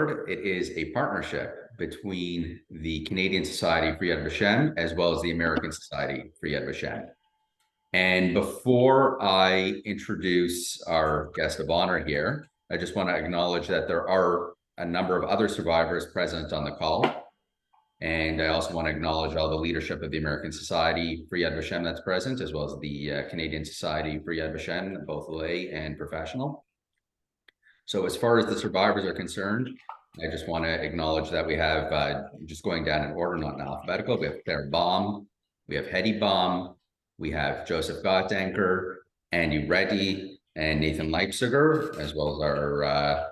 forward, it is a partnership between the Canadian Society for Yad Vashem as well as the American Society for Yad Vashem. And before I introduce our guest of honor here, I just want to acknowledge that there are a number of other survivors present on the call. And I also want to acknowledge all the leadership of the American Society for Yad Vashem that's present, as well as the Canadian Society for Yad Vashem, both lay and professional. So as far as the survivors are concerned, I just want to acknowledge that we have, just going down in order, not in alphabetical, we have Claire Baum, we have Hedy Baum, we have Joseph Gottanker, Andy Reddy, and Nathan Leipziger, as well as our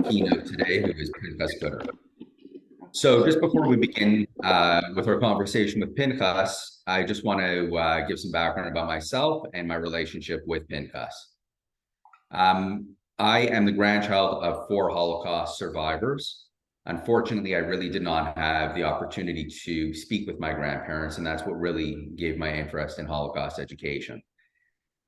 keynote today, who is Pinchas Gutter. So just before we begin with our conversation with Pinchas, I just want to give some background about myself and my relationship with Pinchas. I am the grandchild of 4 Holocaust survivors. Unfortunately, I really did not have the opportunity to speak with my grandparents, and that's what really gave my interest in Holocaust education.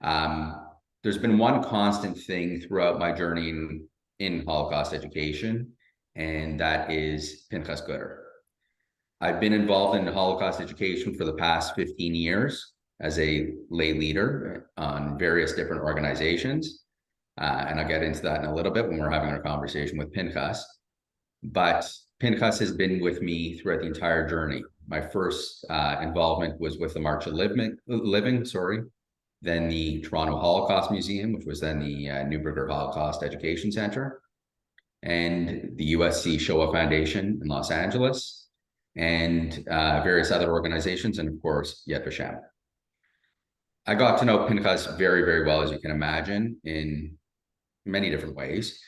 There's been one constant thing throughout my journey in Holocaust education, and that is Pinchas Gutter. I've been involved in Holocaust education for the past 15 years as a lay leader on various different organizations. And I'll get into that in a little bit when we're having our conversation with Pinchas. But Pinchas has been with me throughout the entire journey. My first involvement was with the March of Living, then the Toronto Holocaust Museum, which was then the Neuberger Holocaust Education Center, and the USC Shoah Foundation in Los Angeles, and various other organizations, and of course, Yad Vashem. I got to know Pinchas very, very well, as you can imagine, in many different ways.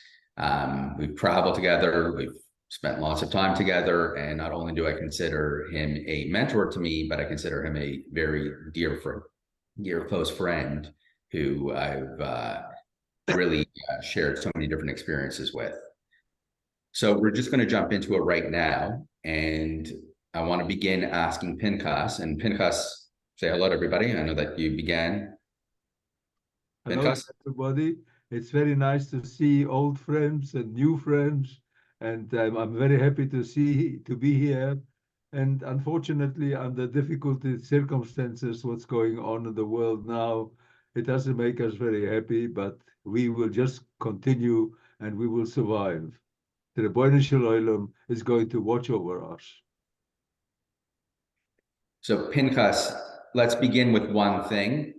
We've traveled together, we've spent lots of time together, and not only do I consider him a mentor to me, but I consider him a very dear close friend who I've really shared so many different experiences with. So we're just going to jump into it right now, and I want to begin asking Pinchas. And Pinchas, say hello to everybody. I know that you began. Pinchas? Hello, everybody. It's very nice to see old friends and new friends, and I'm very happy to be here. And unfortunately, under difficult circumstances, what's going on in the world now, it doesn't make us very happy, but we will just continue and we will survive. The Rebbeinu Shalom is going to watch over us. So Pinchas, let's begin with one thing.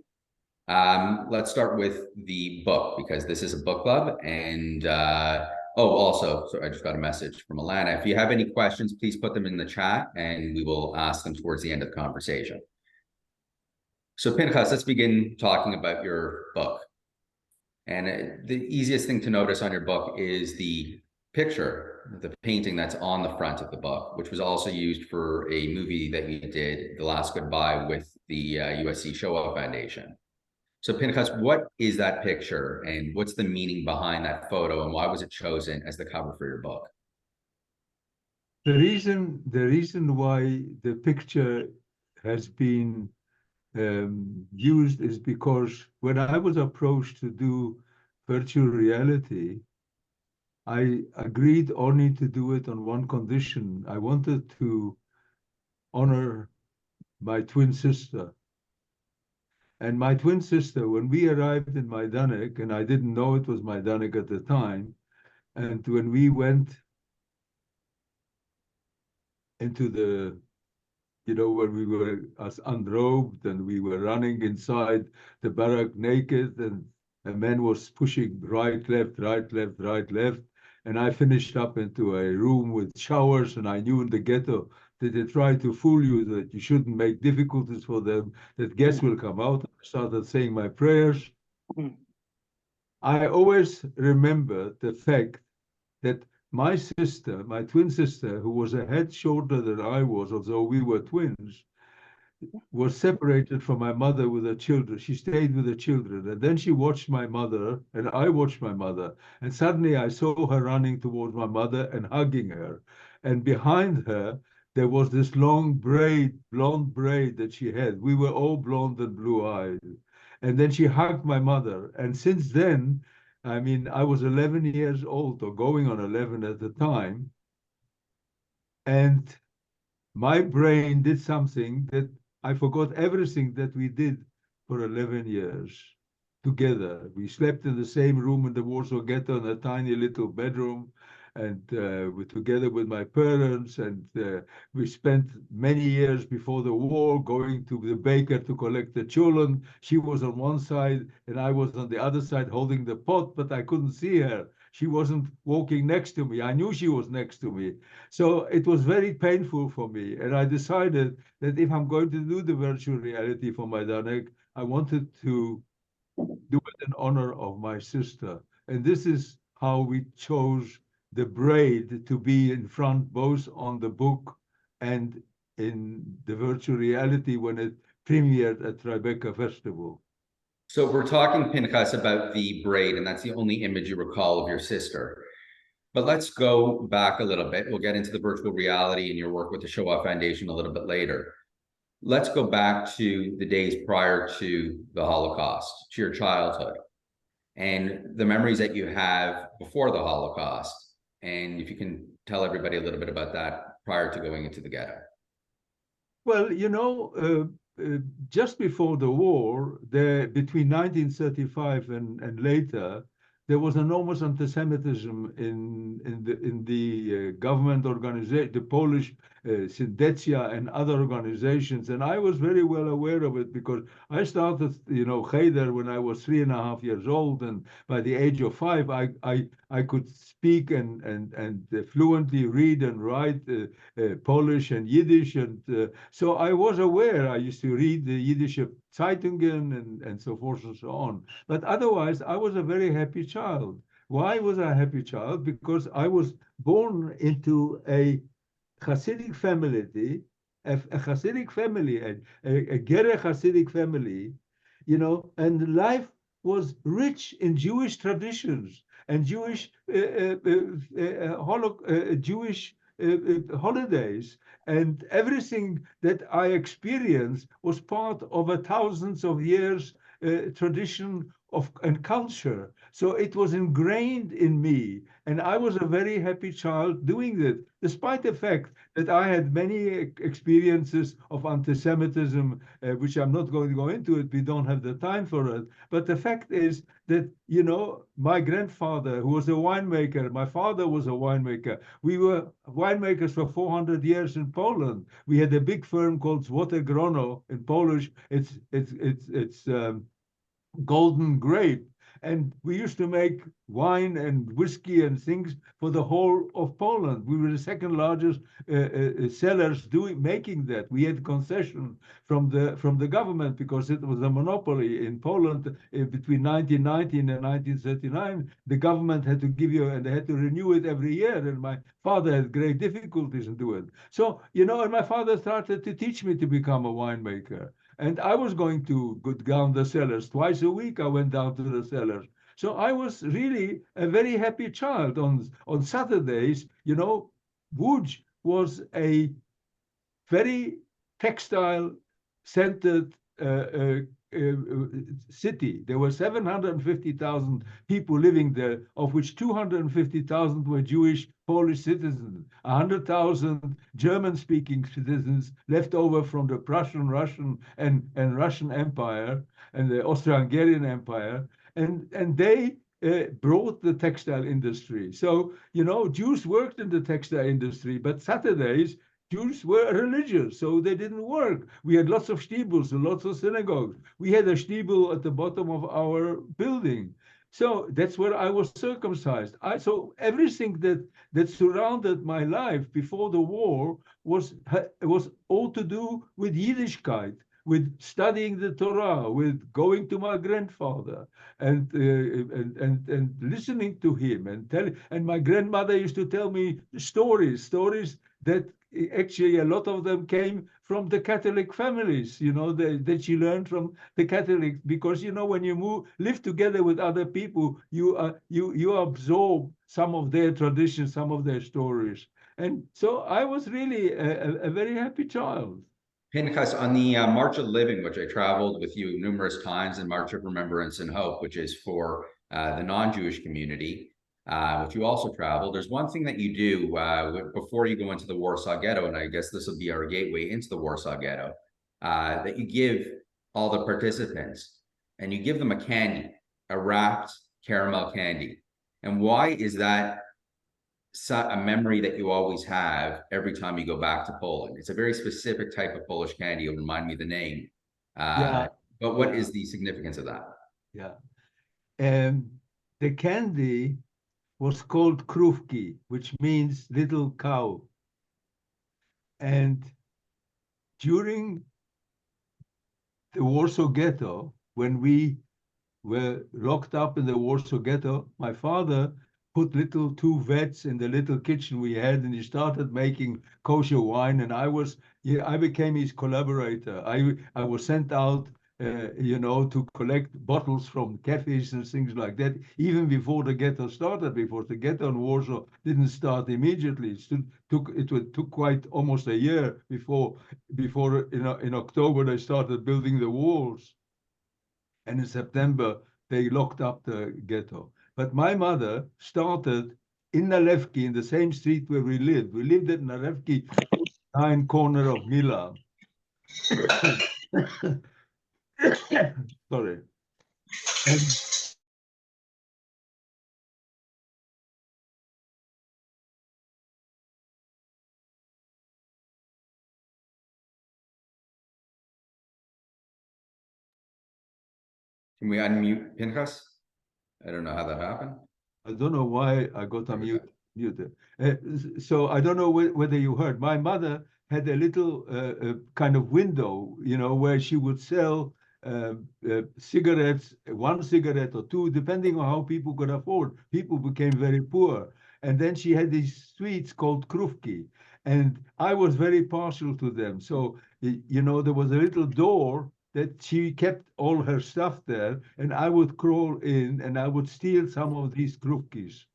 Let's start with the book, because this is a book club. And also, so I just got a message from Alana. If you have any questions, please put them in the chat and we will ask them towards the end of the conversation. So Pinchas, let's begin talking about your book. And the easiest thing to notice on your book is the picture, the painting that's on the front of the book, which was also used for a movie that you did, The Last Goodbye, with the USC Shoah Foundation. So Pinchas, what is that picture and what's the meaning behind that photo, and why was it chosen as the cover for your book? The reason why the picture has been used is because when I was approached to do virtual reality, I agreed only to do it on one condition. I wanted to honor my twin sister. And my twin sister, when we arrived in Majdanek, and I didn't know it was Majdanek at the time, and when we went into the, when we were as unrobed and we were running inside the barrack naked, and a man was pushing right, left, right, left, right, left, and I finished up into a room with showers, and I knew in the ghetto that they try to fool you, that you shouldn't make difficulties for them, that guests will come out. I started saying my prayers. I always remember the fact that my sister, my twin sister, who was a head shorter than I was, although we were twins, was separated from my mother with her children. She stayed with the children, and then she watched my mother, and I watched my mother, and suddenly I saw her running towards my mother and hugging her, and behind her there was this long blonde braid that she had. We were all blonde and blue-eyed. And then she hugged my mother. And since then, I mean, I was 11 years old or going on 11 at the time. And my brain did something that I forgot everything that we did for 11 years together. We slept in the same room in the Warsaw ghetto in a tiny little bedroom, and we together with my parents, and we spent many years before the war going to the baker to collect the cholent. She was on one side and I was on the other side holding the pot, but I couldn't see her. She wasn't walking next to me. I knew she was next to me. So it was very painful for me. And I decided that if I'm going to do the virtual reality for Majdanek, I wanted to do it in honor of my sister. And this is how we chose the braid to be in front, both on the book and in the virtual reality when it premiered at Tribeca Festival. So we're talking, Pinchas, about the braid, and that's the only image you recall of your sister. But let's go back a little bit. We'll get into the virtual reality and your work with the Shoah Foundation a little bit later. Let's go back to the days prior to the Holocaust, to your childhood, and the memories that you have before the Holocaust. And if you can tell everybody a little bit about that prior to going into the ghetto. Well, just before the war, between 1935 and later, there was enormous anti-Semitism in the government organization, the Polish Syndecja and other organizations, and I was very well aware of it because I started, Cheder when I was 3.5 years old, and by the age of 5, I could speak and fluently read and write Polish and Yiddish, and so I was aware. I used to read the Yiddish Zeitungen and so forth and so on. But otherwise, I was a very happy child. Why was I a happy child? Because I was born into a Hasidic family, a Hasidic family, a Gere Hasidic family, and life was rich in Jewish traditions and Jewish Jewish holidays, and everything that I experienced was part of a thousands of years tradition and culture. So it was ingrained in me, and I was a very happy child doing that, despite the fact that I had many experiences of anti-Semitism, which I'm not going to go into it. We don't have the time for it. But the fact is that, my grandfather, who was a winemaker, my father was a winemaker. We were winemakers for 400 years in Poland. We had a big firm called Złote Grono. In Polish. It's golden grape. And we used to make wine and whiskey and things for the whole of Poland. We were the second largest sellers making that. We had concession from the government because it was a monopoly in Poland between 1919 and 1939. The government had to give you, and they had to renew it every year. And my father had great difficulties in doing it. So, and my father started to teach me to become a winemaker. And I was going to go down the cellars. Twice a week I went down to the cellars. So I was really a very happy child. On Saturdays, Łódź was a very textile-centered city. There were 750,000 people living there, of which 250,000 were Jewish Polish citizens, 100,000 German-speaking citizens left over from the Prussian, Russian, and Russian Empire and the Austro-Hungarian Empire, and they brought the textile industry. So, Jews worked in the textile industry, but Saturdays, Jews were religious, so they didn't work. We had lots of stiebels and lots of synagogues. We had a stiebel at the bottom of our building. So that's where I was circumcised. So everything that surrounded my life before the war was all to do with Yiddishkeit, with studying the Torah, with going to my grandfather and listening to him and my grandmother used to tell me stories that actually a lot of them came from the Catholic families, that she learned from the Catholics, because when you live together with other people, you absorb some of their traditions, some of their stories. And so I was really a very happy child. Pinchas, on the March of Living, which I traveled with you numerous times, and March of Remembrance and Hope, which is for the non-Jewish community, which you also travel, there's one thing that you do before you go into the Warsaw Ghetto, and I guess this will be our gateway into the Warsaw Ghetto, that you give all the participants, and you give them a candy, a wrapped caramel candy. And why is that a memory that you always have every time you go back to Poland? It's a very specific type of Polish candy. It'll remind me of the name. Yeah. But what is the significance of that? Yeah. And the candy was called krówki, which means little cow. And during the Warsaw Ghetto, when we were locked up in the Warsaw Ghetto, my father put little 2 vets in the little kitchen we had, and he started making kosher wine. And I became his collaborator. I was sent out, to collect bottles from cafes and things like that, even before the ghetto started, because the ghetto in Warsaw didn't start immediately. It took quite almost a year before in October they started building the walls. And in September, they locked up the ghetto. But my mother started in Nalewki, in the same street where we lived. We lived at Nalewki, 9 corner of Mila. Sorry. And Can we unmute Pinchas? I don't know how that happened. I don't know why I got muted. So I don't know whether you heard. My mother had a little kind of window, where she would sell cigarettes, 1 cigarette or 2, depending on how people could afford. People became very poor. And then she had these sweets called krówki. And I was very partial to them. So, there was a little door that she kept all her stuff there, and I would crawl in and I would steal some of these krówkis.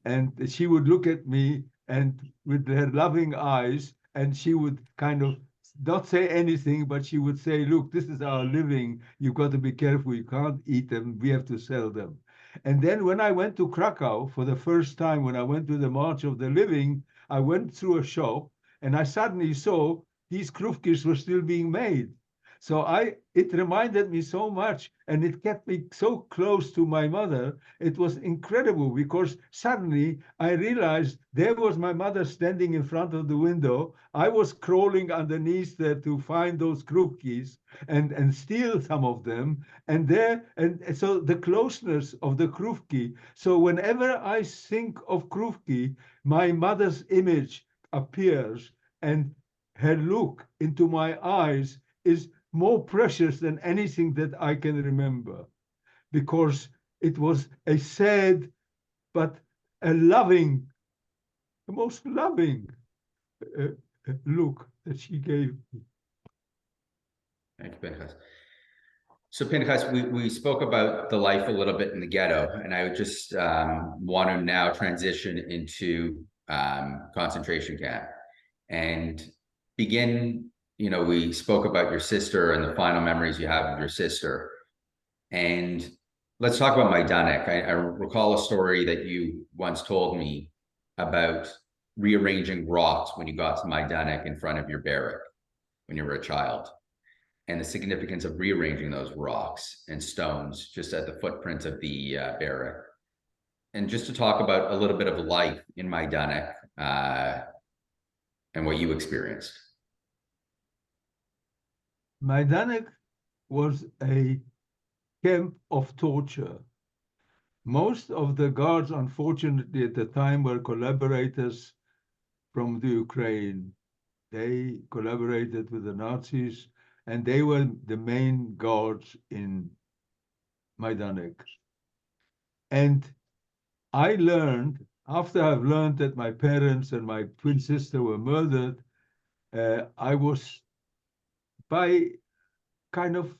And she would look at me and with her loving eyes, and she would kind of not say anything, but she would say, look, this is our living. You've got to be careful. You can't eat them. We have to sell them. And then when I went to Krakow for the first time, when I went to the March of the Living, I went through a shop and I suddenly saw these krówkis were still being made. So it reminded me so much, and it kept me so close to my mother. It was incredible, because suddenly I realized there was my mother standing in front of the window. I was crawling underneath there to find those krówkis and steal some of them. And so the closeness of the krówki. So whenever I think of krówki, my mother's image appears, and her look into my eyes is more precious than anything that I can remember, because it was a sad but a loving, the most loving look that she gave me. Thank you, Pinchas. So Pinchas, we spoke about the life a little bit in the ghetto, and I would just want to now transition into concentration camp and begin. We spoke about your sister and the final memories you have of your sister. And let's talk about Majdanek. I recall a story that you once told me about rearranging rocks when you got to Majdanek in front of your barrack when you were a child, and the significance of rearranging those rocks and stones just at the footprint of the barrack. And just to talk about a little bit of life in Majdanek and what you experienced. Majdanek was a camp of torture. Most of the guards, unfortunately, at the time were collaborators from the Ukraine. They collaborated with the Nazis, and they were the main guards in Majdanek. And I learned, after I've learned that my parents and my twin sister were murdered, I was by kind of,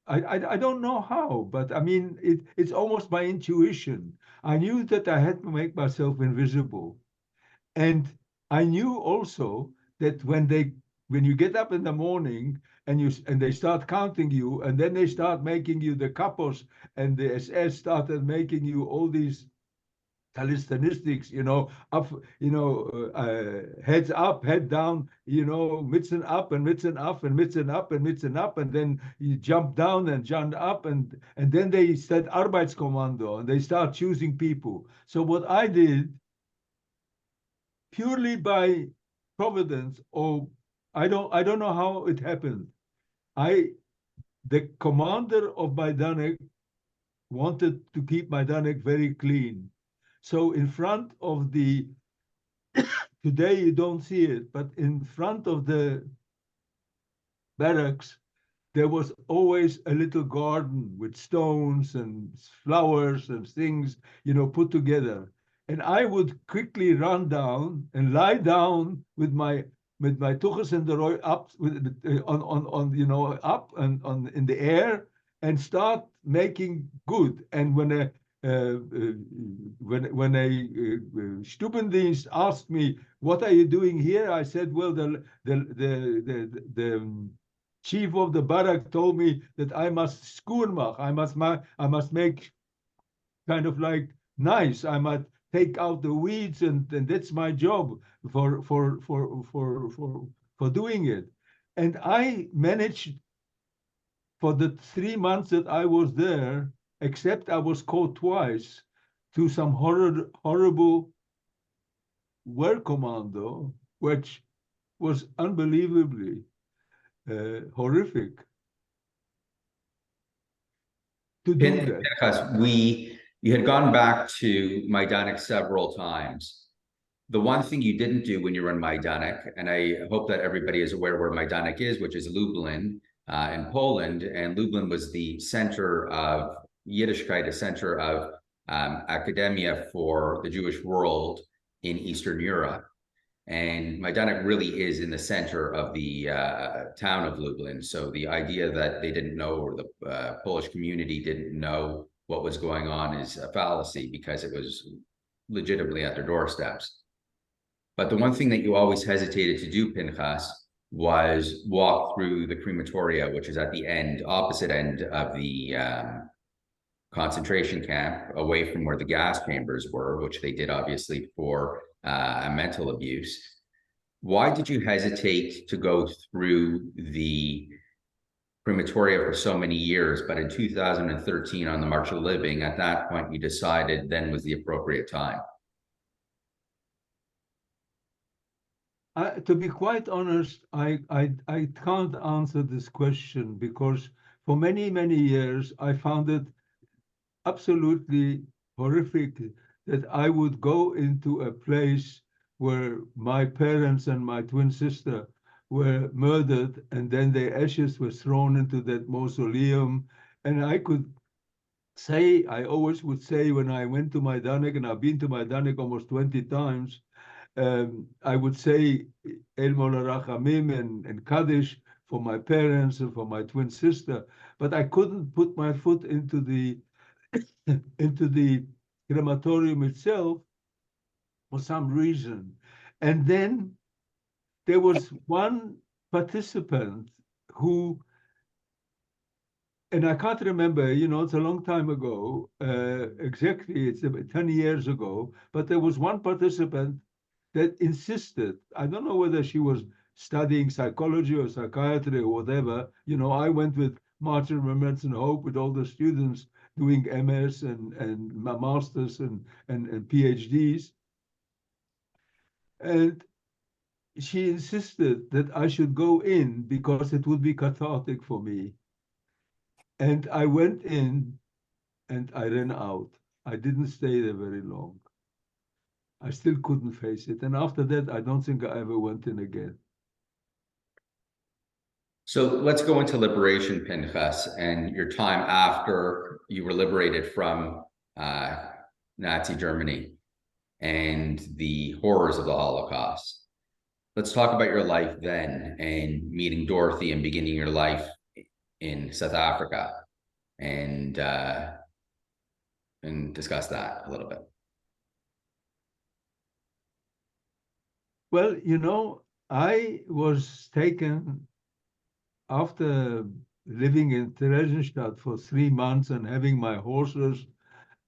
I don't know how, but I mean, it's almost by intuition. I knew that I had to make myself invisible. And I knew also that when you get up in the morning and they start counting you, and then they start making you the kapos, and the SS started making you all these calisthenistics, up, heads up, head down, mitten up and mitten up and mitten up and mitten up, and then you jump down and jump up, and then they said Arbeitskommando, and they start choosing people. So what I did, purely by providence, or I don't know how it happened. The commander of Majdanek wanted to keep Majdanek very clean. So in front of today you don't see it, but in front of the barracks, there was always a little garden with stones and flowers and things, put together. And I would quickly run down and lie down with my tuchus and the roy up up and on in the air, and start making good. And when a Stubendienst asked me, "What are you doing here?" I said, "Well, the chief of the barrack told me that I must schoonmach. I must make kind of like nice. I must take out the weeds, and that's my job for doing it." And I managed for the 3 months that I was there, except I was caught twice to some horrible work commando, which was unbelievably horrific to do that. Pinchas, you had gone back to Majdanek several times. The one thing you didn't do when you were in Majdanek, and I hope that everybody is aware where Majdanek is, which is Lublin in Poland, and Lublin was the center of Yiddishkeit, a center of academia for the Jewish world in Eastern Europe. And Majdanek really is in the center of the town of Lublin. So the idea that they didn't know, or the Polish community didn't know what was going on, is a fallacy, because it was legitimately at their doorsteps. But the one thing that you always hesitated to do, Pinchas, was walk through the crematoria, which is at the opposite end of the concentration camp, away from where the gas chambers were, which they did obviously for mental abuse. Why did you hesitate to go through the crematoria for so many years, but in 2013 on the March of Living, at that point you decided then was the appropriate time? To be quite honest, I can't answer this question, because for many, many years I found it absolutely horrific that I would go into a place where my parents and my twin sister were murdered, and then their ashes were thrown into that mausoleum. And I always would say, when I went to Majdanek, and I've been to Majdanek almost 20 times, I would say El Mola Rachamim and Kaddish for my parents and for my twin sister, but I couldn't put my foot into the crematorium itself for some reason. And then there was one participant who, and I can't remember, it's a long time ago, exactly, it's about 10 years ago, but there was one participant that insisted, I don't know whether she was studying psychology or psychiatry or whatever. I went with Martin Remembrance and Hope with all the students doing MS and masters and PhDs. And she insisted that I should go in because it would be cathartic for me. And I went in and I ran out. I didn't stay there very long. I still couldn't face it. And after that, I don't think I ever went in again. So let's go into liberation, Pinchas, and your time after you were liberated from Nazi Germany and the horrors of the Holocaust. Let's talk about your life then, and meeting Dorothy and beginning your life in South Africa, and discuss that a little bit. Well, I was taken after living in Theresienstadt for 3 months and having my horses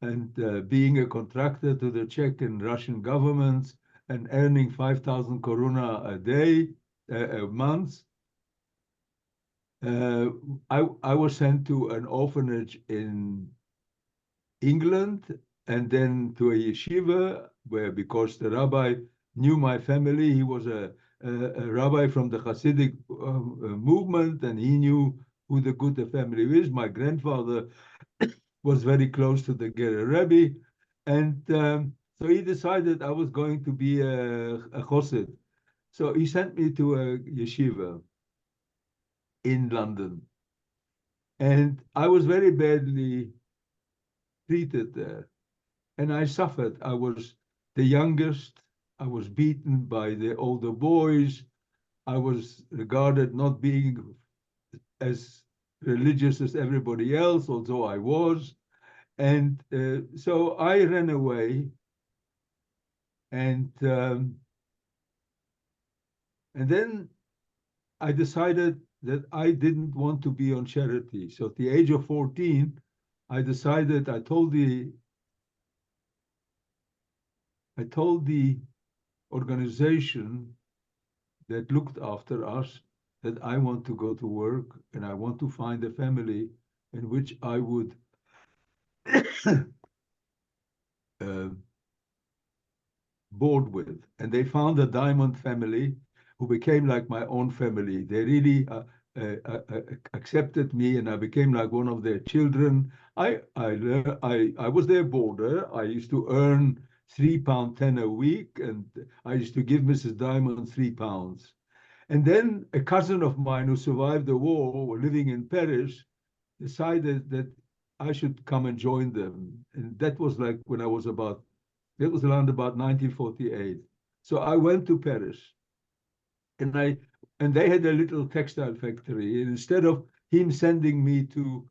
and being a contractor to the Czech and Russian governments and earning 5,000 koruna a day, a month, I was sent to an orphanage in England and then to a yeshiva where, because the rabbi knew my family, he was a rabbi from the Hasidic movement, and he knew who the Gutter family is. My grandfather was very close to the Ger Rebbe, and so he decided I was going to be a Chassid. So he sent me to a yeshiva in London, and I was very badly treated there, and I suffered. I was the youngest. I was beaten by the older boys. I was regarded not being as religious as everybody else, although I was. And so I ran away, and then I decided that I didn't want to be on charity. So at the age of 14, I decided, I told the organization that looked after us that I want to go to work and I want to find a family in which I would board with. And they found a diamond family who became like my own family. They really accepted me, and I became like one of their children. I was their boarder. I used to earn £3.10 a week, and I used to give Mrs. Diamond £3. And then a cousin of mine who survived the war, living in Paris, decided that I should come and join them. And that was like when I was about, that was around about 1948. So I went to Paris, and they had a little textile factory. And instead of him sending me to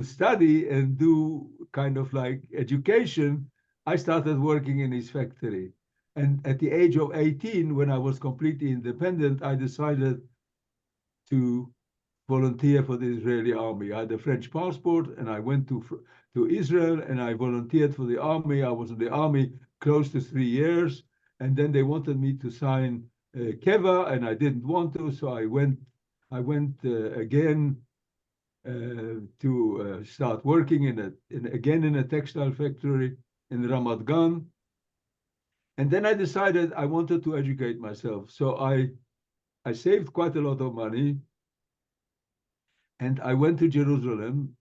study and do kind of like education, I started working in his factory. And at the age of 18, when I was completely independent, I decided to volunteer for the Israeli army. I had a French passport, and I went to Israel, and I volunteered for the army. I was in the army close to 3 years, and then they wanted me to sign Keva, and I didn't want to, so I went again to start working again in a textile factory in Ramat Gan. And then I decided I wanted to educate myself. So I saved quite a lot of money, and I went to Jerusalem.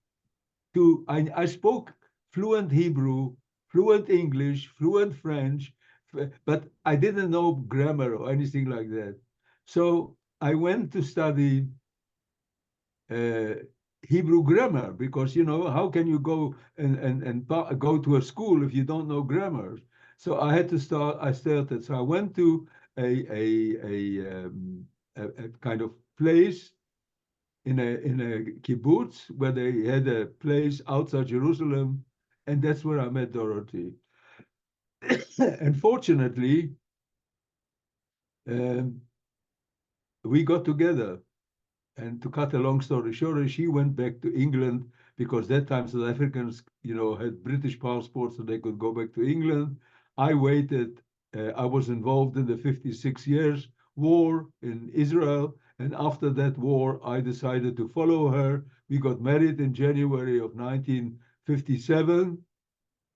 I spoke fluent Hebrew, fluent English, fluent French, but I didn't know grammar or anything like that. So I went to study Hebrew grammar, because, how can you go and go to a school if you don't know grammar? So I had to start. I started. So I went to a kind of place in a kibbutz where they had a place outside Jerusalem, and that's where I met Dorothy. And fortunately, we got together. And to cut a long story short, she went back to England, because that time South Africans, had British passports, so they could go back to England. I waited. I was involved in the 56 years war in Israel. And after that war, I decided to follow her. We got married in January of 1957.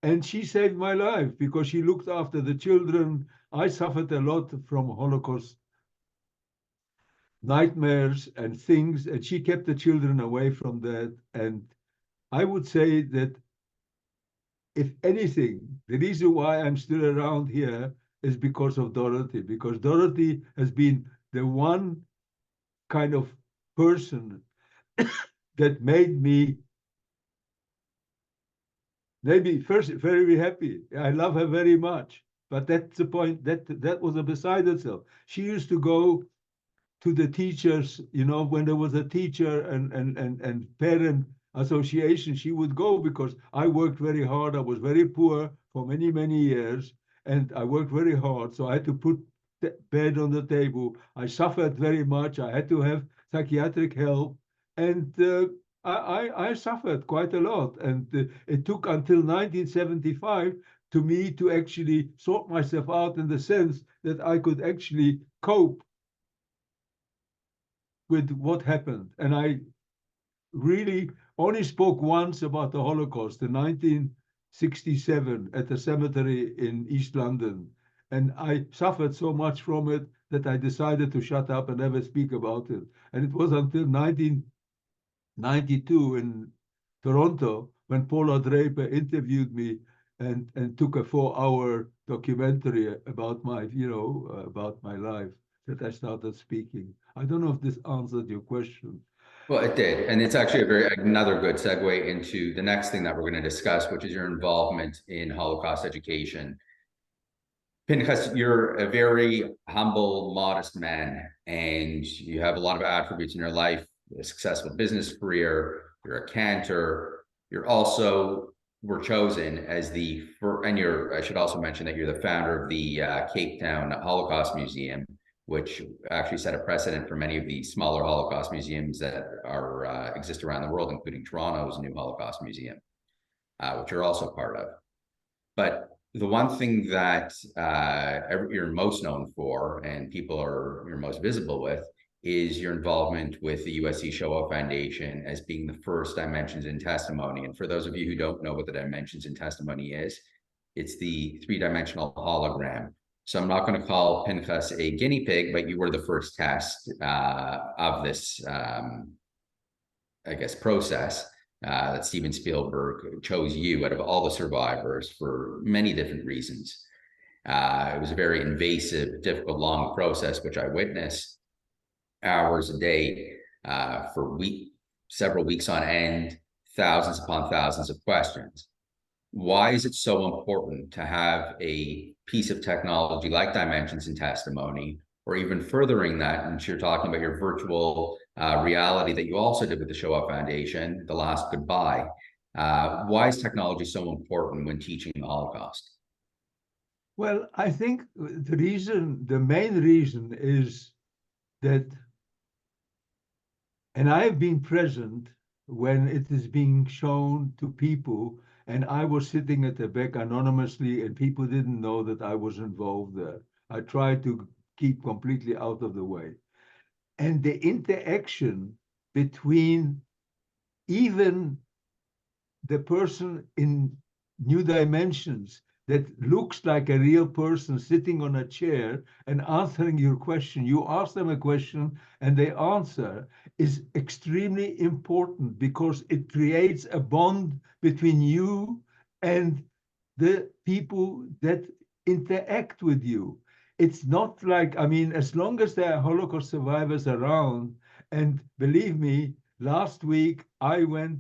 And she saved my life because she looked after the children. I suffered a lot from Holocaust nightmares and things, and she kept the children away from that. And I would say that, if anything, the reason why I'm still around here is because of Dorothy, because Dorothy has been the one kind of person that made me maybe first very happy. I love her very much, but that's the point. That was a beside itself. She used to go to the teachers, when there was a teacher and parent association, she would go, because I worked very hard. I was very poor for many, many years, and I worked very hard. So I had to put the bed on the table. I suffered very much. I had to have psychiatric help, and I suffered quite a lot. And it took until 1975 to me to actually sort myself out in the sense that I could actually cope with what happened. And I really only spoke once about the Holocaust in 1967 at a cemetery in East London. And I suffered so much from it that I decided to shut up and never speak about it. And it was until 1992 in Toronto when Paula Draper interviewed me and took a 4-hour documentary about my, about my life, that I started speaking. I don't know if this answered your question. Well, it did. And it's actually another good segue into the next thing that we're going to discuss, which is your involvement in Holocaust education. Pinchas, you're a very humble, modest man, and you have a lot of attributes in your life, a successful business career, you're a cantor, you're also were chosen as I should also mention that you're the founder of the Cape Town Holocaust Museum, which actually set a precedent for many of the smaller Holocaust museums that exist around the world, including Toronto's new Holocaust Museum, which you're also part of. But the one thing that you're most known for, and you're most visible with, is your involvement with the USC Shoah Foundation as being the first Dimensions in Testimony. And for those of you who don't know what the Dimensions in Testimony is, it's the 3-dimensional hologram. So I'm not going to call Pinchas a guinea pig, but you were the first test of this, I guess, process. That Steven Spielberg chose you out of all the survivors for many different reasons. It was a very invasive, difficult, long process, which I witnessed hours a day for several weeks on end, thousands upon thousands of questions. Why is it so important to have a piece of technology like Dimensions in Testimony, or even furthering that, and you're talking about your virtual reality that you also did with the Shoah Foundation, The Last Goodbye. Why is technology so important when teaching the Holocaust? Well, I think the main reason is that, and I've been present when it is being shown to people, and I was sitting at the back anonymously, and people didn't know that I was involved there. I tried to keep completely out of the way. And the interaction between even the person in New Dimensions that looks like a real person sitting on a chair and answering your question, you ask them a question and they answer, is extremely important because it creates a bond between you and the people that interact with you. It's not like, I mean, as long as there are Holocaust survivors around, and believe me, last week I was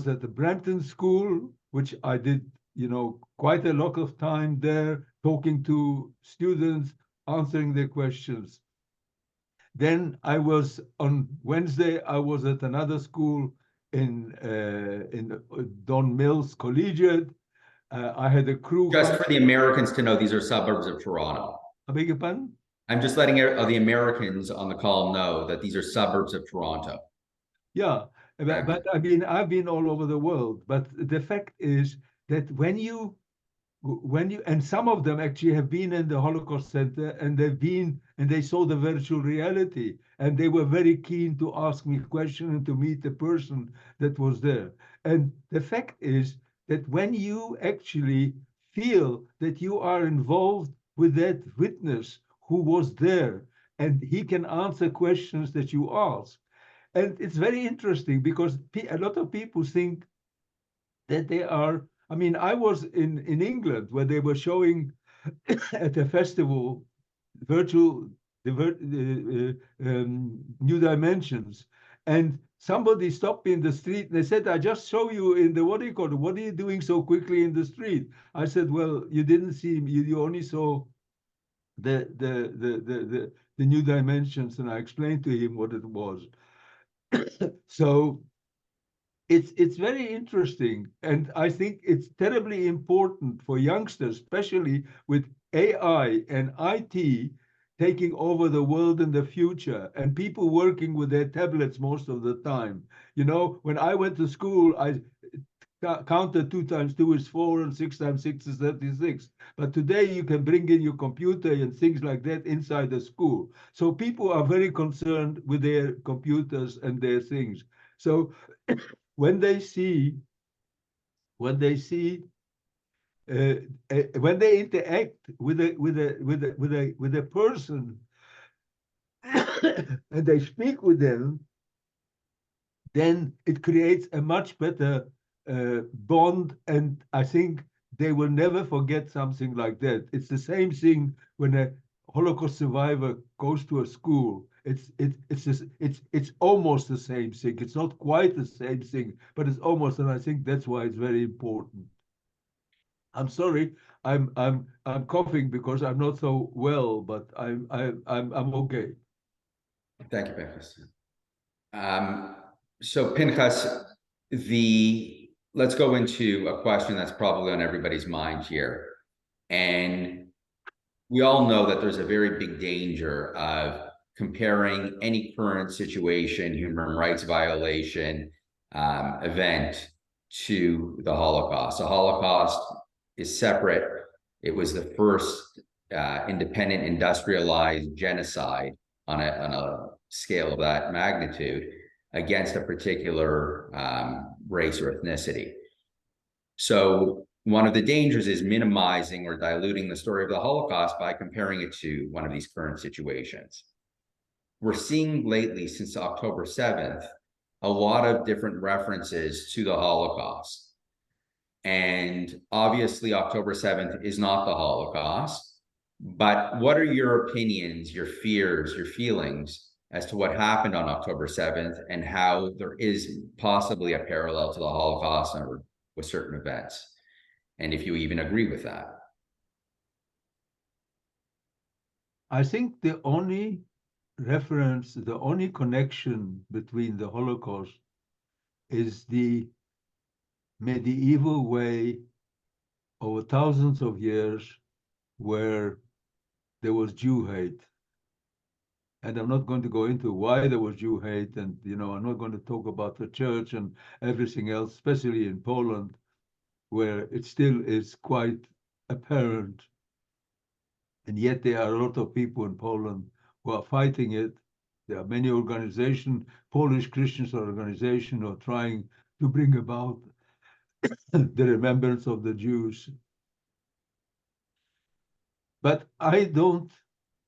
at the Brampton School, which I did, quite a lot of time there, talking to students, answering their questions. Then on Wednesday, I was at another school in Don Mills Collegiate. I had a crew. Just for the Americans to know, these are suburbs of Toronto. I beg your pardon? I'm just letting the Americans on the call know that these are suburbs of Toronto. Yeah, but I mean, I've been all over the world. But the fact is that when you, and some of them actually have been in the Holocaust Center, and they saw the virtual reality, and they were very keen to ask me questions and to meet the person that was there. And the fact is that when you actually feel that you are involved with that witness who was there, and he can answer questions that you ask. And it's very interesting because a lot of people think that they are, I mean, I was in England where they were showing at a festival New Dimensions. And somebody stopped me in the street and they said, I just saw you in the, what are you doing so quickly in the street? I said, well, you didn't see me, you only saw the New Dimensions. And I explained to him what it was. So it's very interesting, and I think it's terribly important for youngsters, especially with AI and IT, taking over the world in the future, and people working with their tablets most of the time. You know, when I went to school, I counted 2 times 2 is 4 and 6 times 6 is 36. But today you can bring in your computer and things like that inside the school. So people are very concerned with their computers and their things. So when they see when they interact with a person and they speak with them, then it creates a much better bond. And I think they will never forget something like that. It's the same thing when a Holocaust survivor goes to a school. It's almost the same thing. It's not quite the same thing, but it's almost, and I think that's why it's very important. I'm sorry, I'm coughing because I'm not so well, but I'm okay. Thank you, Pinchas. So Pinchas, let's go into a question that's probably on everybody's mind here. And we all know that there's a very big danger of comparing any current situation, human rights violation, event to the Holocaust. The Holocaust is separate. It was the first independent industrialized genocide on a scale of that magnitude against a particular race or ethnicity. So one of the dangers is minimizing or diluting the story of the Holocaust by comparing it to one of these current situations. We're seeing lately, since October 7th, a lot of different references to the Holocaust. And obviously, October 7th is not the Holocaust. But what are your opinions, your fears, your feelings as to what happened on October 7th and how there is possibly a parallel to the Holocaust or with certain events? And if you even agree with that. I think the only reference, the only connection between the Holocaust is the medieval way over thousands of years where there was Jew hate. And I'm not going to go into why there was Jew hate, and I'm not going to talk about the church and everything else, especially in Poland, where it still is quite apparent. And yet there are a lot of people in Poland who are fighting it. There are many organizations, Polish Christians organizations, who are trying to bring about the remembrance of the Jews. But I don't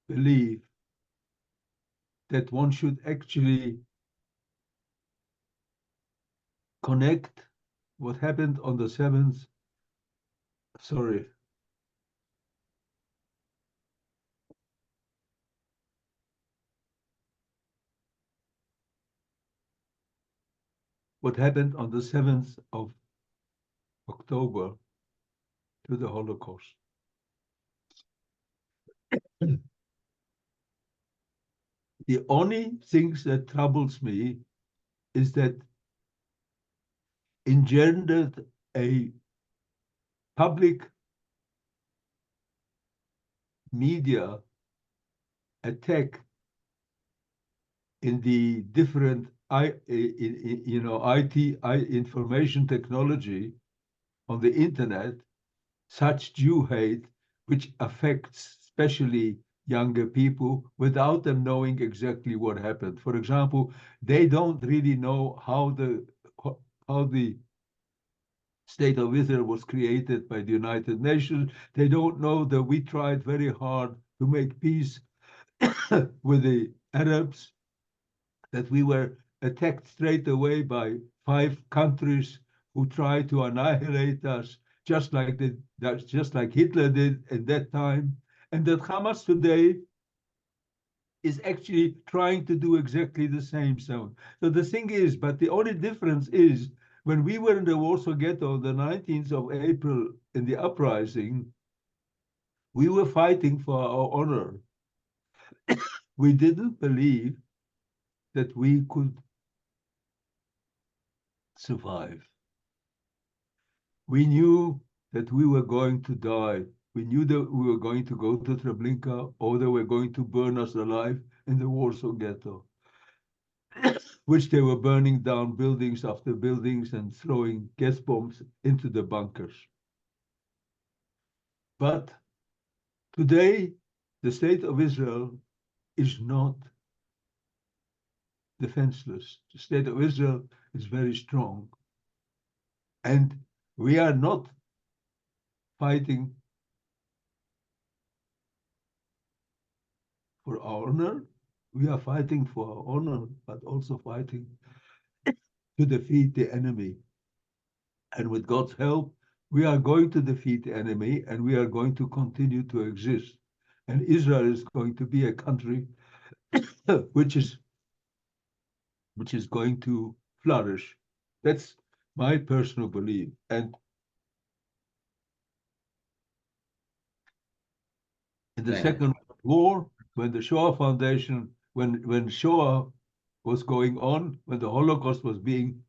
believe that one should actually connect what happened on the 7th, sorry, what happened on the 7th of October to the Holocaust. The only things that troubles me is that engendered a public media attack in the different IT information technology on the internet, such Jew hate, which affects especially younger people without them knowing exactly what happened. For example, they don't really know how the State of Israel was created by the United Nations. They don't know that we tried very hard to make peace with the Arabs, that we were attacked straight away by 5 countries who tried to annihilate us, just like Hitler did at that time, and that Hamas today is actually trying to do exactly the same. So the thing is, but the only difference is, when we were in the Warsaw ghetto on the 19th of April in the uprising, we were fighting for our honor. We didn't believe that we could survive. We knew that we were going to die. We knew that we were going to go to Treblinka, or they were going to burn us alive in the Warsaw ghetto, which they were burning down buildings after buildings and throwing gas bombs into the bunkers. But today, the state of Israel is not defenseless. The state of Israel is very strong. And we are not fighting for our honor. We are fighting for our honor, but also fighting to defeat the enemy. And with God's help, we are going to defeat the enemy, and we are going to continue to exist. And Israel is going to be a country which is going to flourish. That's my personal belief. And in the Second World War, when the Shoah Foundation, when Shoah was going on, when the Holocaust was being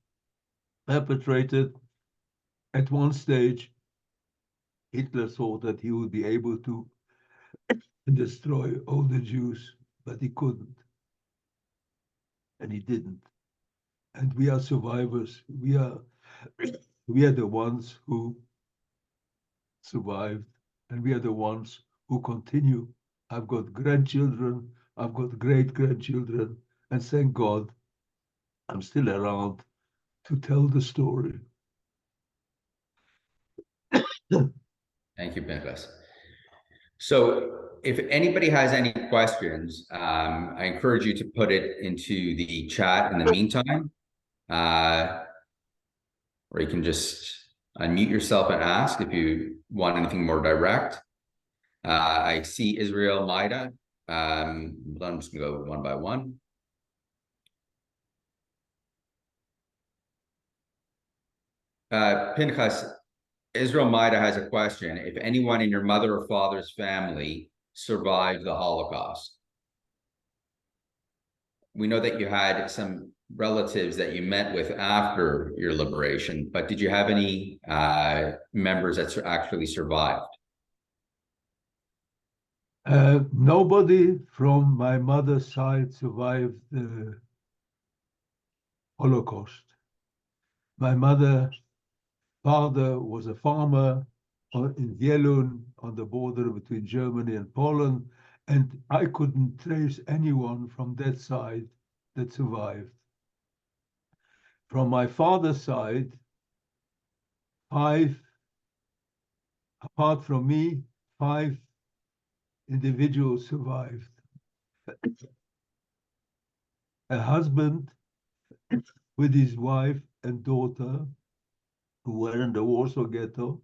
perpetrated, at one stage, Hitler thought that he would be able to destroy all the Jews, but he couldn't. And he didn't. And we are survivors. We are the ones who survived, and we are the ones who continue. I've got grandchildren, I've got great-grandchildren, and thank God I'm still around to tell the story. Thank you, Pinchas. So if anybody has any questions, I encourage you to put it into the chat in the meantime, or you can just unmute yourself and ask if you want anything more direct. I see Israel Maida. I'm just gonna go one by one. Pinchas, Israel Maida has a question. If anyone in your mother or father's family survived the Holocaust, we know that you had some relatives that you met with after your liberation, but did you have any members that actually survived? Nobody from my mother's side survived the Holocaust. My father was a farmer in Wielun on the border between Germany and Poland, and I couldn't trace anyone from that side that survived. From my father's side, 5, apart from me, 5 individuals survived. A husband with his wife and daughter who were in the Warsaw ghetto.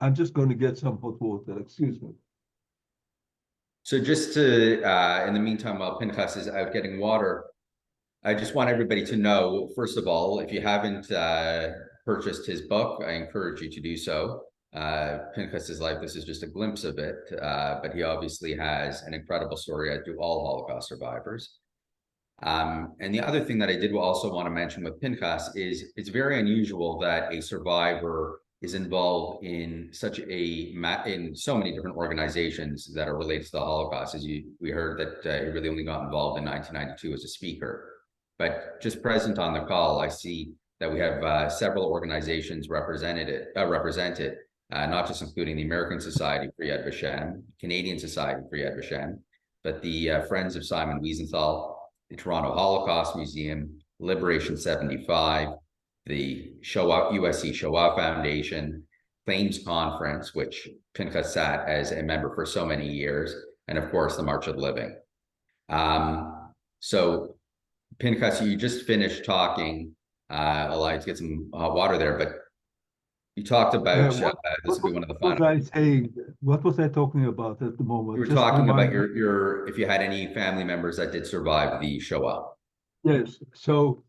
I'm just going to get some hot water, excuse me. So just to, in the meantime, while Pinchas is out getting water, I just want everybody to know, first of all, if you haven't purchased his book, I encourage you to do so. Pinchas's life, this is just a glimpse of it, but he obviously has an incredible story, as do all Holocaust survivors. And the other thing that I did also want to mention with Pinchas is it's very unusual that a survivor is involved in in so many different organizations that are related to the Holocaust. As we heard that he really only got involved in 1992 as a speaker. But just present on the call, I see that we have several organizations represented, not just including the American Society for Yad Vashem, Canadian Society for Yad Vashem, but the Friends of Simon Wiesenthal, the Toronto Holocaust Museum, Liberation 75, the USC Shoah Foundation, Claims Conference, which Pinchas sat as a member for so many years, and of course, the March of the Living. So Pinchas, you just finished talking. I'll like to get some hot water there, but you talked about this will be one of the final. What was I talking about at the moment? You were talking about your if you had any family members that did survive the Shoah. Yes. So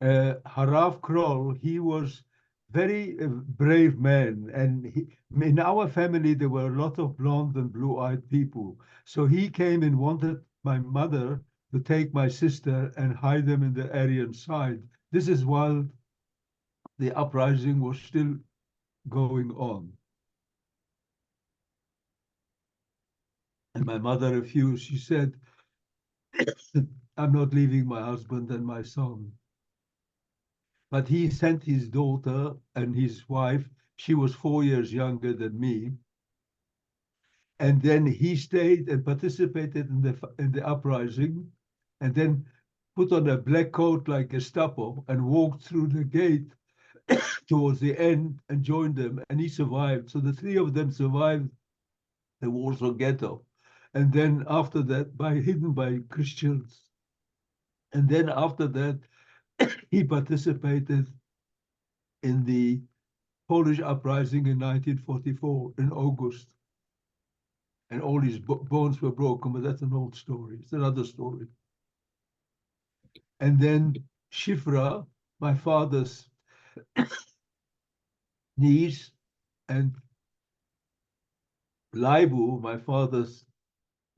Harav Kroll, he was very brave man, and in our family there were a lot of blonde and blue-eyed people. So he came and wanted my mother to take my sister and hide them in the Aryan side. This is while the uprising was still going on. And my mother refused. She said, I'm not leaving my husband and my son. But he sent his daughter and his wife. She was 4 years younger than me. And then he stayed and participated in the uprising, and then put on a black coat like Gestapo and walked through the gate towards the end and joined them. And he survived. So the three of them survived the Warsaw ghetto. And then after that, hidden by Christians. And then after that, he participated in the Polish uprising in 1944 in August. And all his bones were broken, but that's an old story. It's another story. And then Shifra, my father's niece, and Laibu, my father's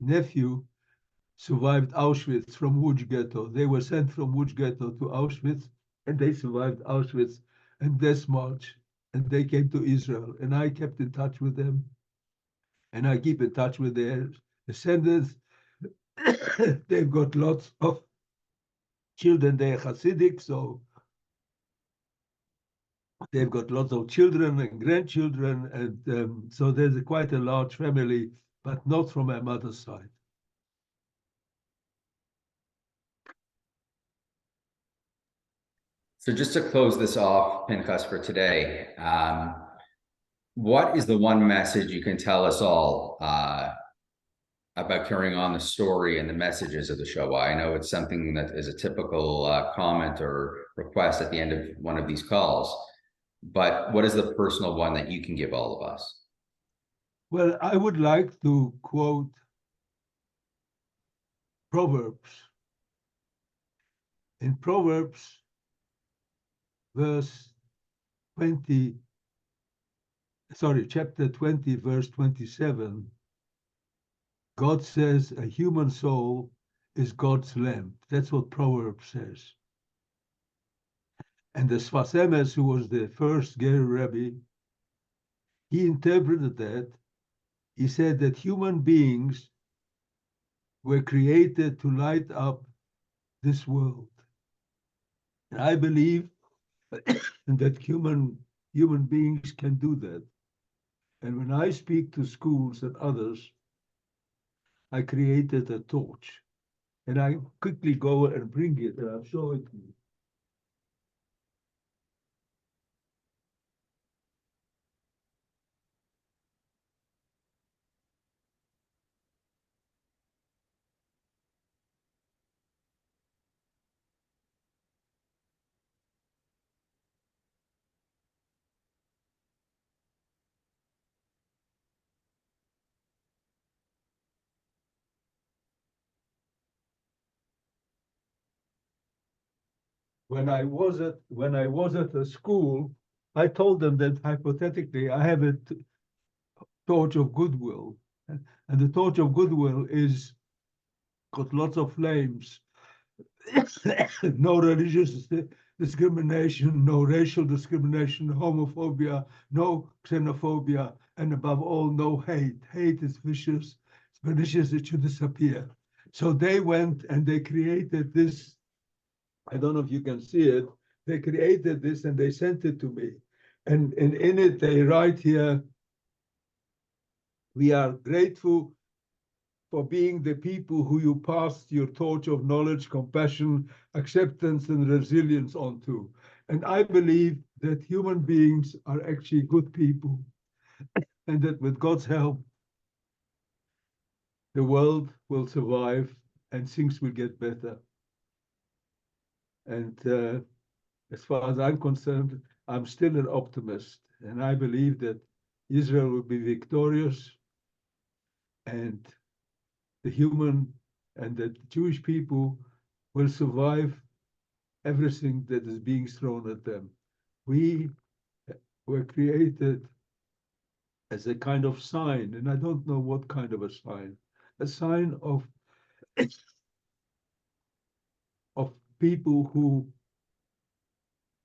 nephew, survived Auschwitz from Łódź ghetto. They were sent from Łódź ghetto to Auschwitz, and they survived Auschwitz and Death March, and they came to Israel. And I kept in touch with them, and I keep in touch with their descendants. They've got lots of children. They're Hasidic, so they've got lots of children and grandchildren, and so there's quite a large family, but not from my mother's side. So just to close this off, Pinchas, for today, what is the one message you can tell us all about carrying on the story and the messages of the Shoah? I know it's something that is a typical comment or request at the end of one of these calls, but what is the personal one that you can give all of us? Well, I would like to quote Proverbs. In Proverbs, chapter 20, verse 27, God says a human soul is God's lamp. That's what Proverbs says. And the Sfas Emes, who was the first Ger Rebbe, he interpreted that. He said that human beings were created to light up this world. And I believe that human beings can do that. And when I speak to schools and others, I created a torch. And I quickly go and bring it, and I'll show it to you. When I was at a school, I told them that hypothetically I have a torch of goodwill, and the torch of goodwill is got lots of flames. No religious discrimination, no racial discrimination, homophobia, no xenophobia, and above all, no hate. Hate is vicious, it's malicious, it should disappear. So they went and they created this. I don't know if you can see it. They created this and they sent it to me. And in it, they write here, we are grateful for being the people who you passed your torch of knowledge, compassion, acceptance, and resilience onto. And I believe that human beings are actually good people, and that with God's help, the world will survive and things will get better. And as far as I'm concerned, I'm still an optimist, and I believe that Israel will be victorious, and the human and the Jewish people will survive everything that is being thrown at them. We were created as a kind of sign, and I don't know what kind of a sign of people who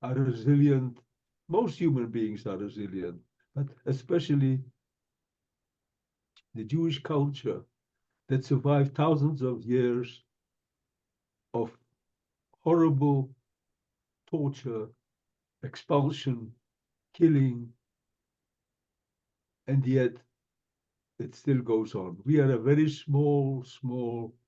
are resilient. Most human beings are resilient, but especially the Jewish culture that survived thousands of years of horrible torture, expulsion, killing, and yet it still goes on. We are a very small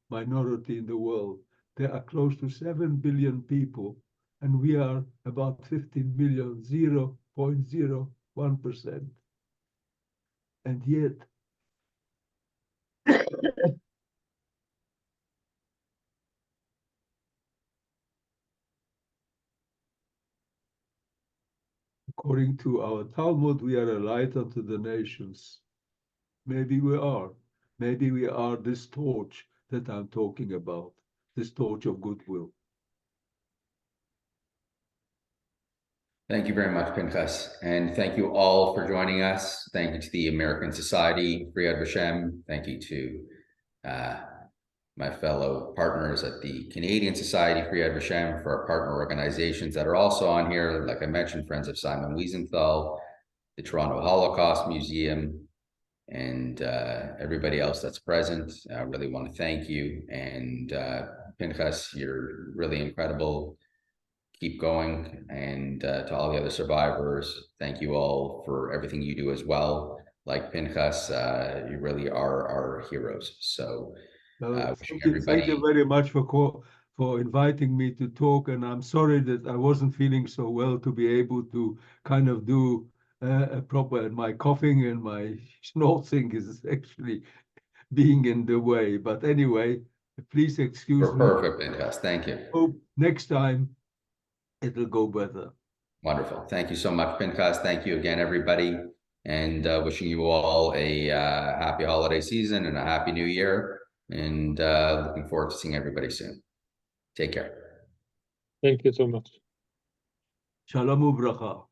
minority in the world. There are close to 7 billion people, and we are about 15 million, 0.01%. And yet, according to our Talmud, we are a light unto the nations. Maybe we are. Maybe we are this torch that I'm talking about, this torch of goodwill. Thank you very much, Pinchas. And thank you all for joining us. Thank you to the American Society for Yad Vashem. Thank you to my fellow partners at the Canadian Society for Yad Vashem, for our partner organizations that are also on here. Like I mentioned, Friends of Simon Wiesenthal, the Toronto Holocaust Museum, and everybody else that's present. I really want to thank you. And Pinchas, you're really incredible. Keep going. And to all the other survivors, thank you all for everything you do as well. Like Pinchas, you really are our heroes. So thank you very much for inviting me to talk. And I'm sorry that I wasn't feeling so well to be able to kind of do a proper, my coughing and my snorting is actually being in the way. But anyway, please excuse me. Perfect, Pinchas. Thank you. Hope next time it'll go better. Wonderful. Thank you so much, Pinchas. Thank you again, everybody. And wishing you all a happy holiday season and a happy new year. And looking forward to seeing everybody soon. Take care. Thank you so much. Shalom ubracha.